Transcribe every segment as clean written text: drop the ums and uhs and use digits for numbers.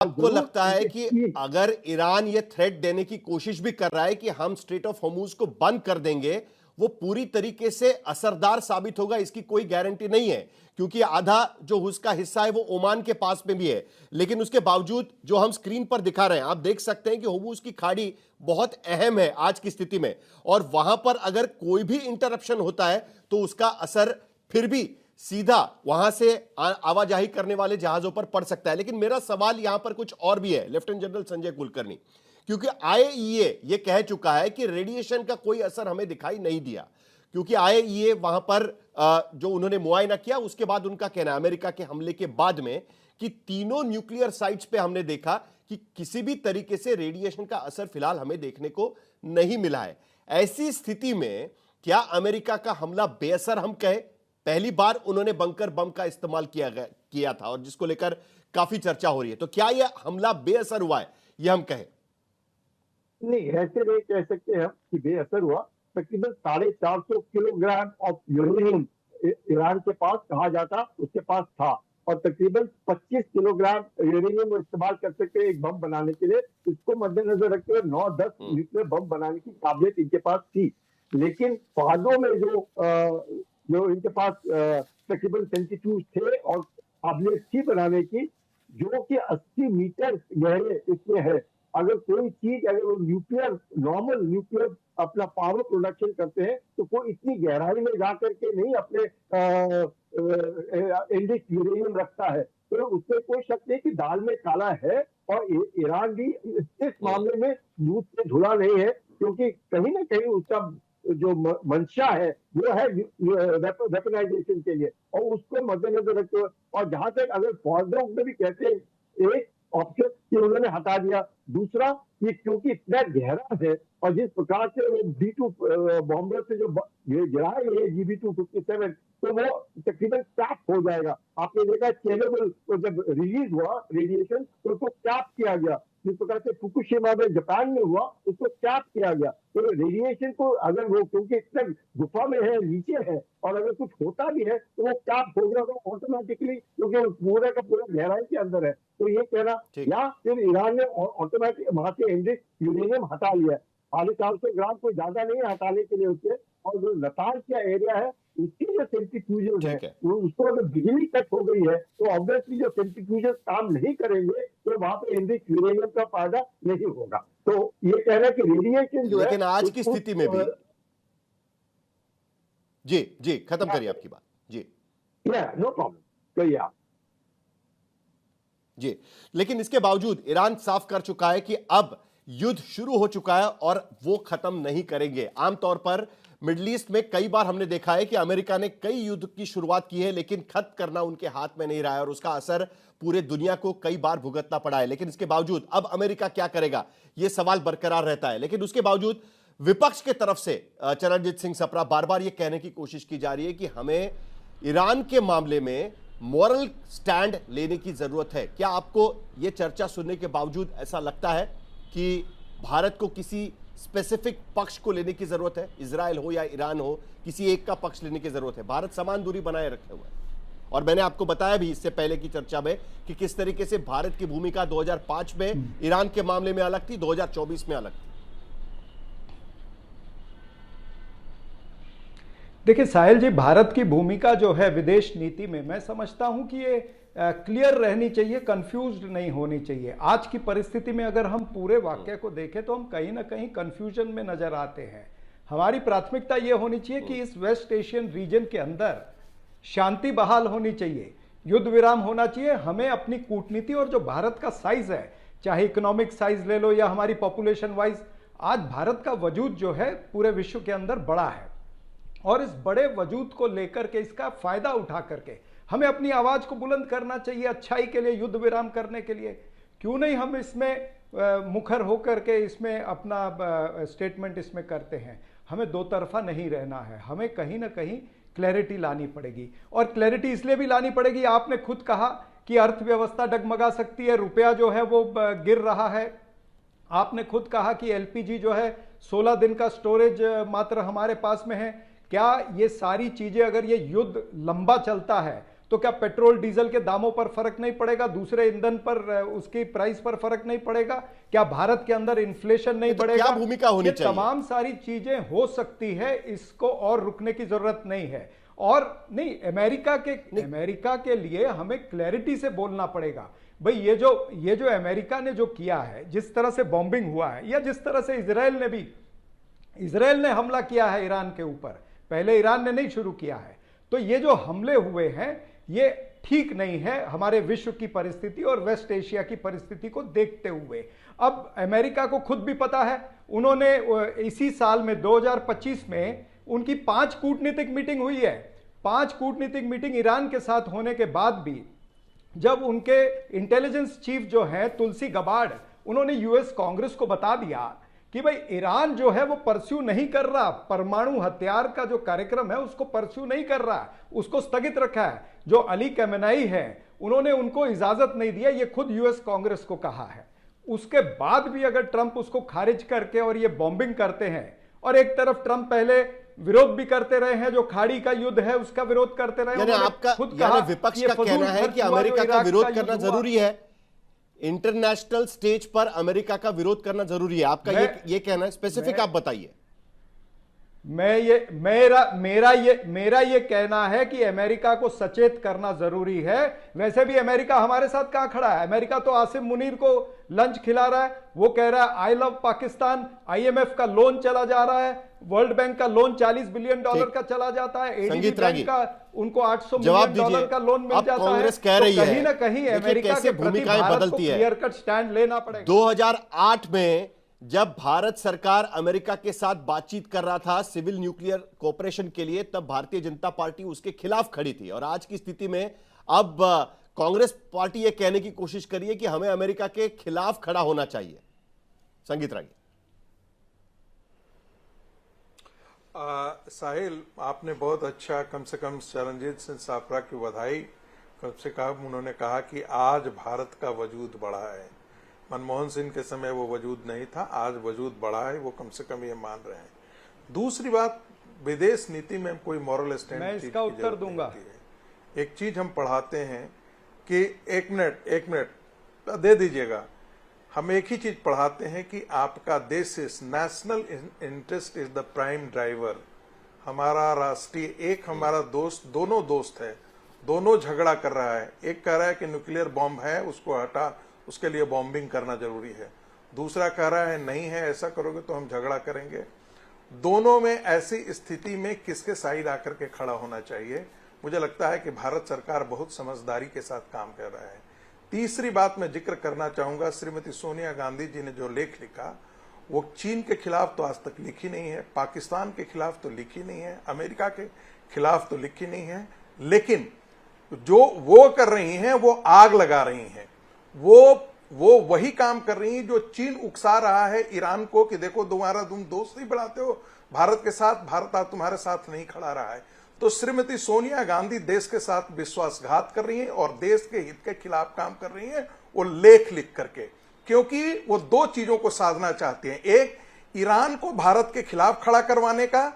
आपको लगता है कि अगर ईरान ये थ्रेट देने की कोशिश भी कर रहा है कि हम स्ट्रेट ऑफ हॉर्मुज को बंद कर देंगे, वो पूरी तरीके से असरदार साबित होगा, इसकी कोई गारंटी नहीं है, क्योंकि आधा जो उसका हिस्सा है वो ओमान के पास में भी है। लेकिन उसके बावजूद जो हम स्क्रीन पर दिखा रहे हैं, आप देख सकते हैं कि हॉर्मुज की खाड़ी बहुत अहम है आज की स्थिति में, और वहां पर अगर कोई भी इंटरप्शन होता है तो उसका असर फिर भी सीधा वहां से आवाजाही करने वाले जहाजों पर पड़ सकता है। लेकिन मेरा सवाल यहां पर कुछ और भी है लेफ्टिनेंट जनरल संजय कुलकर्णी, क्योंकि आईएईए ये कह चुका है कि रेडिएशन का कोई असर हमें दिखाई नहीं दिया, क्योंकि आईएईए वहां पर जो उन्होंने मुआयना किया उसके बाद उनका कहना है अमेरिका के हमले के बाद में कि तीनों न्यूक्लियर साइट्स पे हमने देखा कि किसी भी तरीके से रेडिएशन का असर फिलहाल हमें देखने को नहीं मिला है। ऐसी स्थिति में क्या अमेरिका का हमला बेअसर हम कहें? पहली बार उन्होंने बंकर बम का इस्तेमाल किया था और जिसको लेकर काफी चर्चा हो रही है, तो क्या यह हमला बेअसर हुआ है, यह हम कहें? नहीं, ऐसे नहीं कह सकते हम कि बेअसर हुआ। तकरीबन 450 किलोग्राम ऑफ यूरेनियम ईरान के पास कहा जाता उसके पास था, और तकरीबन 25 किलोग्राम यूरेनियम इस्तेमाल कर सकते एक बम बनाने के लिए। इसको मद्देनजर रखते हुए 9-10 न्यूक्लियर बम बनाने की काबिलियत इनके पास थी। लेकिन फादों में जो इनके पास तकरीबन सेंटीट्यूड थे और काबिलियत थी बनाने की, जो कि 80 मीटर गहरे इसमें है। अगर कोई चीज, अगर वो नॉर्मल न्यूक्लियर अपना पावर प्रोडक्शन करते हैं तो कोई इतनी गहराई में जा करके नहीं अपने एनरिच्ड यूरेनियम रखता है। तो उससे कोई शक नहीं कि दाल में काला है, और ईरान भी इस मामले में दूध से धुला नहीं है, क्योंकि कहीं ना कहीं उसका जो मंशा है वो है वेपनाइजेशन के लिए, और उसको मद्देनजर रखते हुए। और जहां तक अगर फौजों में भी कहते हैं, एक ऑप्शन कि उन्होंने हटा दिया, दूसरा ये क्योंकि इतना गहरा है और जिस प्रकार से वो B2 बॉम्बर से जो गिराए गए GB257, तो वो तकरीबन कैप हो जाएगा। आपने देखा चेरेबल को जब रिलीज हुआ रेडिएशन तो उसको कैप किया गया, जिस प्रकार से फुकुशिमा में जापान में हुआ उसको कैप किया गया। तो रेडिएशन को अगर वो क्योंकि इतना गुफा में है, नीचे है, और अगर कुछ होता भी है तो वो कैप हो गया तो ऑटोमेटिकली, क्योंकि पूरा का पूरा गहराई के अंदर है। तो ये कहना, या फिर ईरान ने ऑटोमेटिक वहां से एनरिच्ड यूरेनियम हटा लिया है। 450 ग्राम कोई ज्यादा नहीं है हटाने के लिए उससे। और जो नतांज का एरिया है उसकी जो सेंट्रीफ्यूजन है वो, उसको अगर बिजली कट हो गई है तो ऑब्वियसली जो सेंट्रीफ्यूजन काम नहीं करेंगे तो वहां पे एनरिच्ड यूरेनियम का फायदा नहीं होगा। तो ये कह रहा है कि रेडिएशन जो है, लेकिन आज की स्थिति में भी जी खत्म करिए आपकी बात जी। नो प्रॉब्लम, कहिए आप जी। लेकिन इसके बावजूद ईरान साफ कर चुका है कि अब युद्ध शुरू हो चुका है और वो खत्म नहीं करेंगे। आमतौर पर मिडिल ईस्ट में कई बार हमने देखा है कि अमेरिका ने कई युद्ध की शुरुआत की है, लेकिन खत्म करना उनके हाथ में नहीं रहा है और उसका असर पूरे दुनिया को कई बार भुगतना पड़ा है। लेकिन इसके बावजूद अब अमेरिका क्या करेगा, यह सवाल बरकरार रहता है। लेकिन उसके बावजूद विपक्ष के तरफ से चरणजीत सिंह सप्रा बार बार यह कहने की कोशिश की जा रही है कि हमें ईरान के मामले में मॉरल स्टैंड लेने की जरूरत है। क्या आपको यह चर्चा सुनने के बावजूद ऐसा लगता है कि भारत को किसी स्पेसिफिक पक्ष को लेने की जरूरत है? इजराइल हो या ईरान हो, किसी एक का पक्ष लेने की जरूरत है? भारत समान दूरी बनाए रखे हुए है, और मैंने आपको बताया भी इससे पहले की चर्चा में कि किस तरीके से भारत की भूमिका 2005 में ईरान के मामले में अलग थी, 2024 में अलग थी। देखिए साहिल जी, भारत की भूमिका जो है विदेश नीति में, मैं समझता हूं कि ये क्लियर रहनी चाहिए, कंफ्यूज्ड नहीं होनी चाहिए। आज की परिस्थिति में अगर हम पूरे वाक्य को देखें तो हम कहीं ना कहीं कंफ्यूजन में नजर आते हैं। हमारी प्राथमिकता यह होनी चाहिए कि इस वेस्ट एशियन रीजन के अंदर शांति बहाल होनी चाहिए, युद्ध विराम होना चाहिए। हमें अपनी कूटनीति और जो भारत का साइज है, चाहे इकोनॉमिक साइज ले लो या हमारी पॉपुलेशन वाइज, आज भारत का वजूद जो है पूरे विश्व के अंदर बड़ा है, और इस बड़े वजूद को लेकर के, इसका फायदा उठा करके हमें अपनी आवाज को बुलंद करना चाहिए अच्छाई के लिए, युद्ध विराम करने के लिए। क्यों नहीं हम इसमें मुखर होकर के इसमें अपना स्टेटमेंट इसमें करते हैं। हमें दो तरफा नहीं रहना है, हमें कहीं ना कहीं क्लैरिटी लानी पड़ेगी। और क्लैरिटी इसलिए भी लानी पड़ेगी, आपने खुद कहा कि अर्थव्यवस्था डगमगा सकती है, रुपया जो है वो गिर रहा है। आपने खुद कहा कि एलपीजी जो है 16 दिन का स्टोरेज मात्र हमारे पास में है। क्या ये सारी चीजें, अगर ये युद्ध लंबा चलता है तो क्या पेट्रोल डीजल के दामों पर फर्क नहीं पड़ेगा, दूसरे ईंधन पर उसकी प्राइस पर फर्क नहीं पड़ेगा, क्या भारत के अंदर इन्फ्लेशन नहीं तो बढ़ेगा? क्या भूमिका होनी चाहिए? तमाम सारी चीजें हो सकती है, इसको और रुकने की जरूरत नहीं है। और नहीं, अमेरिका के लिए हमें क्लैरिटी से बोलना पड़ेगा। भाई ये जो अमेरिका ने जो किया है, जिस तरह से बॉम्बिंग हुआ है, या जिस तरह से इजराइल ने हमला किया है ईरान के ऊपर, पहले ईरान ने नहीं शुरू किया है, तो ये जो हमले हुए हैं ये ठीक नहीं है हमारे विश्व की परिस्थिति और वेस्ट एशिया की परिस्थिति को देखते हुए। अब अमेरिका को खुद भी पता है, उन्होंने इसी साल में 2025 में उनकी 5 कूटनीतिक मीटिंग हुई है। 5 कूटनीतिक मीटिंग ईरान के साथ होने के बाद भी जब उनके इंटेलिजेंस चीफ जो है तुलसी गबार्ड, उन्होंने यूएस कांग्रेस को बता दिया कि भाई ईरान जो है वो परस्यू नहीं कर रहा, परमाणु हथियार का जो कार्यक्रम है उसको परस्यू नहीं कर रहा, उसको स्थगित रखा है। जो अली खमेनी है उन्होंने उनको इजाजत नहीं दिया, ये खुद यूएस कांग्रेस को कहा है। उसके बाद भी अगर ट्रंप उसको खारिज करके और ये बॉम्बिंग करते हैं, और एक तरफ ट्रंप पहले विरोध भी करते रहे हैं, जो खाड़ी का युद्ध है उसका विरोध करते रहे। यानी आपका विपक्ष का कहना है कि अमेरिका का विरोध करना जरूरी है, इंटरनेशनल स्टेज पर अमेरिका का विरोध करना जरूरी है, आपका ये कहना है? स्पेसिफिक आप बताइए। मेरा ये कहना है कि अमेरिका को सचेत करना जरूरी है। वैसे भी अमेरिका हमारे साथ कहां खड़ा है? अमेरिका तो आसिम मुनीर को लंच खिला रहा है, वो कह रहा है आई लव पाकिस्तान, आईएमएफ का लोन चला जा रहा है, वर्ल्ड बैंक का लोन $40 बिलियन का चला जाता है, एडीबी बैंक का उनको $800 मिलियन का लोन मिल जाता है। कांग्रेस कह रही है कहीं ना कहीं अमेरिका के प्रति भारत को क्लियर कट स्टैंड लेना पड़ेगा। 2008 में जब भारत सरकार अमेरिका के साथ बातचीत कर रहा था सिविल न्यूक्लियर कोऑपरेशन के लिए, तब भारतीय जनता पार्टी उसके खिलाफ खड़ी थी। और आज की स्थिति में अब कांग्रेस पार्टी यह कहने की कोशिश करी है कि हमें अमेरिका के खिलाफ खड़ा होना चाहिए। संगीत रागी। साहिल, आपने बहुत अच्छा, कम से कम चरणजीत सिंह साफरा की बधाई। कम से कम उन्होंने कहा कि आज भारत का वजूद बढ़ा है। मनमोहन सिंह के समय वो वजूद नहीं था, आज वजूद बढ़ा है, वो कम से कम ये मान रहे हैं। दूसरी बात, विदेश नीति में कोई मॉरल स्टैंड, मैं इसका उत्तर दूंगा। एक चीज हम पढ़ाते हैं कि एक मिनट दे दीजिएगा, हम एक ही चीज पढ़ाते हैं कि आपका देश national interest is the prime driver. हमारा राष्ट्रीय, एक हमारा दोस्त, दोनों दोस्त है, दोनों झगड़ा कर रहा है। एक कह रहा है कि न्यूक्लियर बॉम्ब है, उसको हटा, उसके लिए बॉम्बिंग करना जरूरी है। दूसरा कह रहा है नहीं है, ऐसा करोगे तो हम झगड़ा करेंगे। दोनों में ऐसी स्थिति में किसके साइड आकर के खड़ा होना चाहिए? मुझे लगता है कि भारत सरकार बहुत समझदारी के साथ काम कर रहा है। तीसरी बात मैं जिक्र करना चाहूंगा, श्रीमती सोनिया गांधी जी ने जो लेख लिखा, वो चीन के खिलाफ तो आज तक लिखी नहीं है, पाकिस्तान के खिलाफ तो लिखी नहीं है, अमेरिका के खिलाफ तो लिखी नहीं है, लेकिन जो वो कर रही हैं वो आग लगा रही हैं। वो वही काम कर रही हैं जो चीन उकसा रहा है ईरान को कि देखो तुम दोस्ती बढ़ाते हो भारत के साथ, भारत आज तुम्हारे साथ नहीं खड़ा रहा है। तो श्रीमती सोनिया गांधी देश के साथ विश्वासघात कर रही हैं और देश के हित के खिलाफ काम कर रही हैं, वो लेख लिख करके, क्योंकि वो दो चीजों को साधना चाहती हैं। एक, ईरान को भारत के खिलाफ खड़ा करवाने का,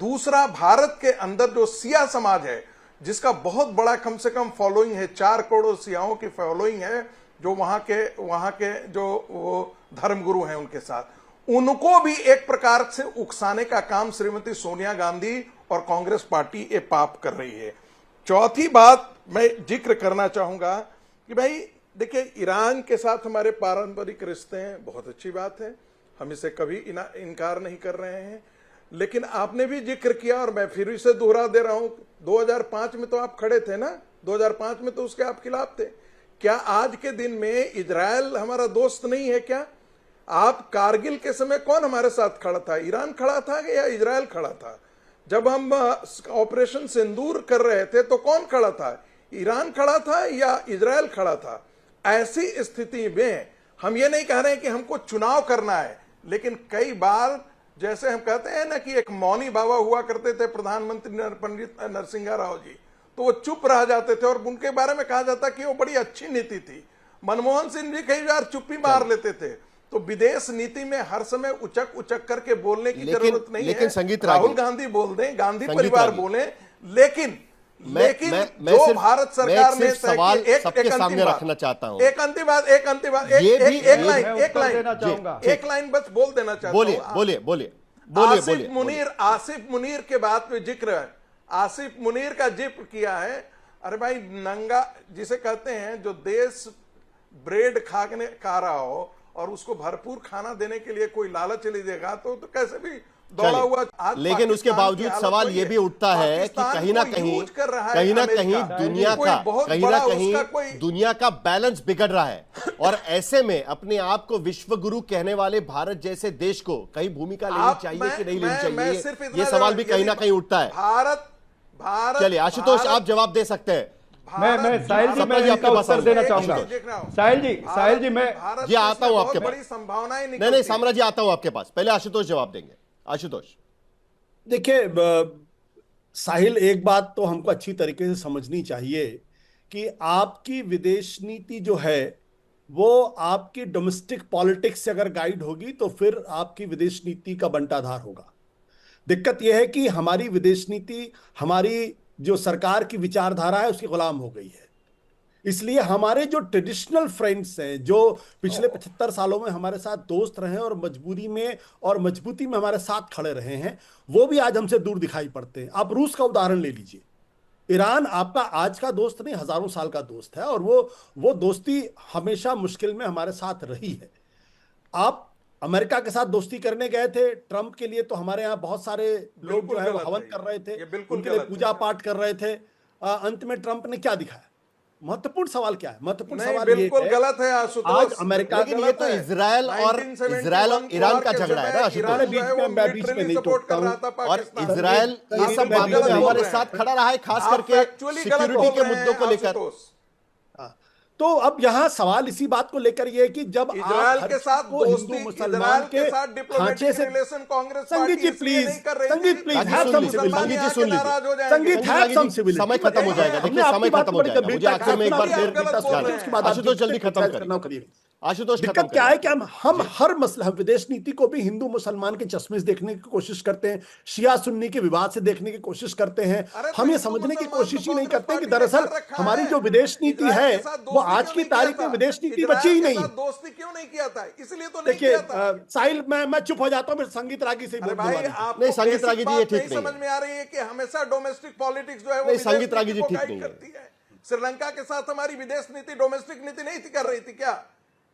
दूसरा भारत के अंदर जो सिया समाज है जिसका बहुत बड़ा कम से कम फॉलोइंग है, 4 करोड़ सियाओं की फॉलोइंग है, जो वहां के जो वो धर्मगुरु हैं उनके साथ, उनको भी एक प्रकार से उकसाने का काम श्रीमती सोनिया गांधी और कांग्रेस पार्टी ये पाप कर रही है। चौथी बात मैं जिक्र करना चाहूंगा कि भाई देखिए, ईरान के साथ हमारे पारंपरिक रिश्ते हैं, बहुत अच्छी बात है, हम इसे कभी इनकार नहीं कर रहे हैं। लेकिन आपने भी जिक्र किया और मैं फिर इसे दोहरा दे रहा हूं, 2005 में तो आप खड़े थे ना, 2005 में तो उसके आप खिलाफ थे। क्या आज के दिन में इजराइल हमारा दोस्त नहीं है क्या? आप कारगिल के समय कौन हमारे साथ खड़ा था? ईरान खड़ा था या इजराइल खड़ा था? जब हम ऑपरेशन सिंदूर कर रहे थे तो कौन खड़ा था? ईरान खड़ा था या इजराइल खड़ा था? ऐसी स्थिति में हम ये नहीं कह रहे हैं कि हमको चुनाव करना है, लेकिन कई बार जैसे हम कहते हैं ना कि एक मौनी बाबा हुआ करते थे प्रधानमंत्री पंडित नरसिंह राव जी, तो वो चुप रह जाते थे और उनके बारे में कहा जाता कि वो बड़ी अच्छी नीति थी। मनमोहन सिंह जी कई बार चुप्पी मार लेते थे। तो विदेश नीति में हर समय उचक करके बोलने की जरूरत नहीं है। संगीत राहुल गांधी बोल दें, गांधी परिवार बोले, लेकिन मैं जो सिर्फ- भारत मैं सरकार ने सिर्फ सवाल सबके अंतिम सामने बात, रखना चाहता हूं। एक अंतिम बात, एक अंतिम बात, ये भी- एक ये लाइन, मैं एक उत्तर देना लाइन, चाहूंगा। एक लाइन बस बोल देना चाहता बोलिए हूं। बोलिए बोलिए बोलिए आसिफ बोलिए मुनीर, आसिफ मुनीर के बात पे जिक्र है, आसिफ मुनीर का जिक्र किया है। अरे भाई, नंगा जिसे कहते हैं, जो देश ब्रेड खा रहा हो और उसको भरपूर खाना देने के लिए कोई लालच नहीं देगा तो कैसे भी दौड़ा चलिए, हुआ। आज लेकिन उसके पाकिस्तान की बावजूद हालत सवाल वही ये भी उठता है कि पाकिस्तान कहीं ना को कहीं यूज कर रहा है कहीं ना अमेरिका। कहीं दुनिया कोई का बहुत कहीं ना बड़ा कहीं उसका कोई दुनिया का बैलेंस बिगड़ रहा है और ऐसे में अपने आप को विश्व गुरु कहने वाले भारत जैसे देश को कहीं भूमिका लेनी चाहिए कि नहीं लेनी मैं सिर्फ चाहिए, इतना ये सवाल भी जवाब- कहीं ना कहीं उठता है। भारत चलिए आशुतोष, भारत- आप जवाब दे सकते हैं। मैं साहिल जी, मैं जी, आपके इनका पास उत्तर आऊंगा। देना एक चाहूंगा। मिनट साहिल जी मैं जी, आता हूं आपके पास। बड़ी संभावनाएं नहीं नहीं साम्राज्य, आता हूं आपके पास, पहले आशुतोष जवाब देंगे। आशुतोष, देखिए साहिल, एक बात तो हमको अच्छी तरीके से समझनी चाहिए कि आपकी विदेश नीति जो है वो आपकी डोमेस्टिक पॉलिटिक्स से अगर गाइड होगी तो फिर आपकी विदेश नीति का बंटाधार होगा। दिक्कत यह है कि हमारी विदेश नीति हमारी जो सरकार की विचारधारा है उसकी गुलाम हो गई है। इसलिए हमारे जो ट्रेडिशनल फ्रेंड्स हैं, जो पिछले 75 सालों में हमारे साथ दोस्त रहे हैं और मजबूरी में और मजबूती में हमारे साथ खड़े रहे हैं, वो भी आज हमसे दूर दिखाई पड़ते हैं। आप रूस का उदाहरण ले लीजिए। ईरान आपका आज का दोस्त नहीं, हजारों साल का दोस्त है और वो दोस्ती हमेशा मुश्किल में हमारे साथ रही है। आप अमेरिका के साथ दोस्ती करने गए थे ट्रंप के लिए, तो हमारे यहाँ बहुत सारे लोग जो है वो हवन कर रहे थे, उनके लिए पूजा पाठ कर रहे थे। अंत में ट्रंप ने क्या दिखाया? महत्वपूर्ण सवाल क्या है? महत्वपूर्ण सवाल ये बिल्कुल गलत है आशुतोष। आज अमेरिका, लेकिन ये तो इजराइल और ईरान का झगड़ा है ना आशुतोष, बीच में नहीं टोकता हूं। और इजराइल ये सब मामलों में हमारे साथ खड़ा रहा है, खास करके सिक्योरिटी के मुद्दों को लेकर। तो अब यहाँ सवाल इसी बात को लेकर ये है कि जब इजराइल आप के साथ को हिंदू मुसलमान के ढांचे से, संगीत जी प्लीज, संगीत प्लीज, संगीत जी सुन लीजिए, संगीत हैव सम सिविलिटी। समय खत्म हो जाएगा, देखिए समय खत्म हो जाएगा, मुझे आखिर में एक बार फिर आशुतोष जल्दी खत्म करिए। आशुतोष दिक्कत क्या है कि हम हर मसला, विदेश नीति को भी हिंदू मुसलमान के चश्मे से देखने की कोशिश करते हैं, शिया सुन्नी के विवाद से देखने की कोशिश करते हैं। हम ये समझने की कोशिश ही नहीं करते कि दरअसल हमारी जो विदेश नीति है वो आज की तारीख में विदेश नीति बची ही नहीं। दोस्ती क्यों नहीं किया था? इसलिए तो देखिए साहिल, मैं चुप हो जाता हूँ, फिर संगीत रागी से नहीं, संगीत रागी जी ये ठीक नहीं समझ में आ रही है कि हमेशा डोमेस्टिक पॉलिटिक्स जो है नहीं, संगीत रागी जी ठीक नहीं है। श्रीलंका के साथ हमारी विदेश नीति डोमेस्टिक नीति नहीं कर रही थी क्या?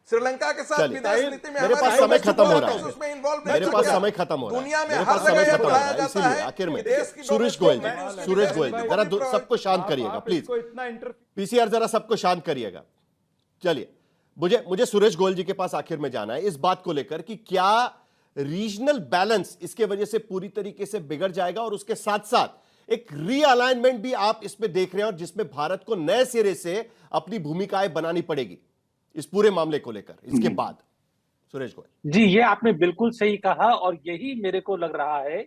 श्रीलंका के साथ विदेश नीति में मेरे पास समय खत्म हो रहा है, उसमें इन्वॉल्व मेरे पास समय खत्म हो रहा है, दुनिया में मेरे हर पास समय जगह खत्म हो रहा है, इसीलिए आखिर में सुरेश गोयल जी जरा सबको शांत करिएगा प्लीज, पीसीआर जरा सबको शांत करिएगा। चलिए, मुझे सुरेश गोयल जी के पास आखिर में जाना है इस बात को लेकर कि क्या रीजनल बैलेंस इसके वजह से पूरी तरीके से बिगड़ जाएगा और उसके साथ साथ एक रीअलाइनमेंट भी आप इसमें देख रहे हैं और जिसमें भारत को नए सिरे से अपनी भूमिकाएं बनानी पड़ेगी इस पूरे मामले को लेकर इसके बाद। सुरेश गोयल जी, ये आपने बिल्कुल सही कहा और यही मेरे को लग रहा है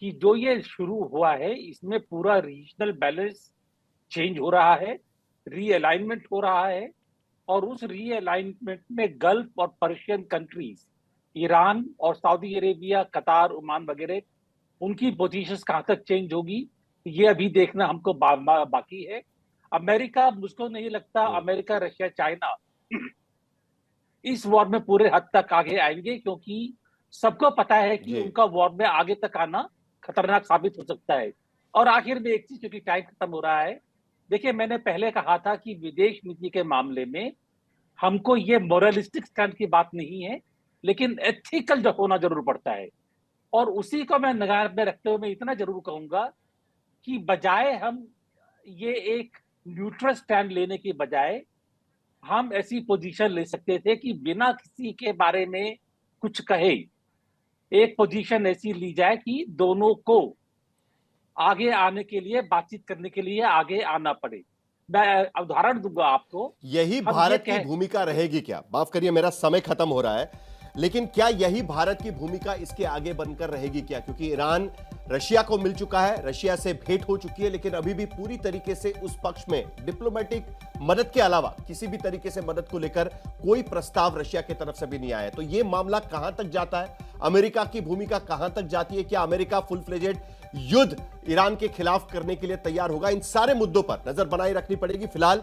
कि जो ये शुरू हुआ है इसमें पूरा रीजनल बैलेंस चेंज हो रहा है, रीअलाइनमेंट हो रहा है और उस रीअलाइनमेंट में गल्फ और पर्शियन कंट्रीज, ईरान और सऊदी अरेबिया, कतार, ओमान वगैरह, उनकी पोजीशंस कहां तक चेंज होगी ये अभी देखना हमको बाकी है। अमेरिका, मुझको नहीं लगता अमेरिका, रशिया, चाइना इस वॉर में पूरे हद तक आगे आएंगे क्योंकि सबको पता है कि उनका वॉर में आगे तक आना खतरनाक साबित हो सकता है। और आखिर में एक चीज, क्योंकि टाइम खत्म हो रहा है, देखिए मैंने पहले कहा था कि विदेश नीति के मामले में हमको ये मोरलिस्टिक स्टैंड की बात नहीं है, लेकिन एथिकल जो होना जरूर पड़ता है। और उसी को मैं नगार में रखते हुए मैं इतना जरूर कहूंगा कि बजाय हम ये एक न्यूट्रल स्टैंड लेने की बजाय हम ऐसी पोजीशन ले सकते थे कि बिना किसी के बारे में कुछ कहे एक पोजीशन ऐसी ली जाए कि दोनों को आगे आने के लिए, बातचीत करने के लिए आगे आना पड़े। मैं उदाहरण दूंगा आपको। यही भारत की भूमिका रहेगी क्या? माफ करिए, मेरा समय खत्म हो रहा है, लेकिन क्या यही भारत की भूमिका इसके आगे बनकर रहेगी क्या? क्योंकि ईरान रशिया को मिल चुका है, रशिया से भेंट हो चुकी है, लेकिन अभी भी पूरी तरीके से उस पक्ष में डिप्लोमेटिक मदद के अलावा किसी भी तरीके से मदद को लेकर कोई प्रस्ताव रशिया की तरफ से भी नहीं आया है। तो यह मामला कहां तक जाता है, अमेरिका की भूमिका कहां तक जाती है, क्या अमेरिका फुल फ्लेजेड युद्ध ईरान के खिलाफ करने के लिए तैयार होगा, इन सारे मुद्दों पर नजर बनाए रखनी पड़ेगी। फिलहाल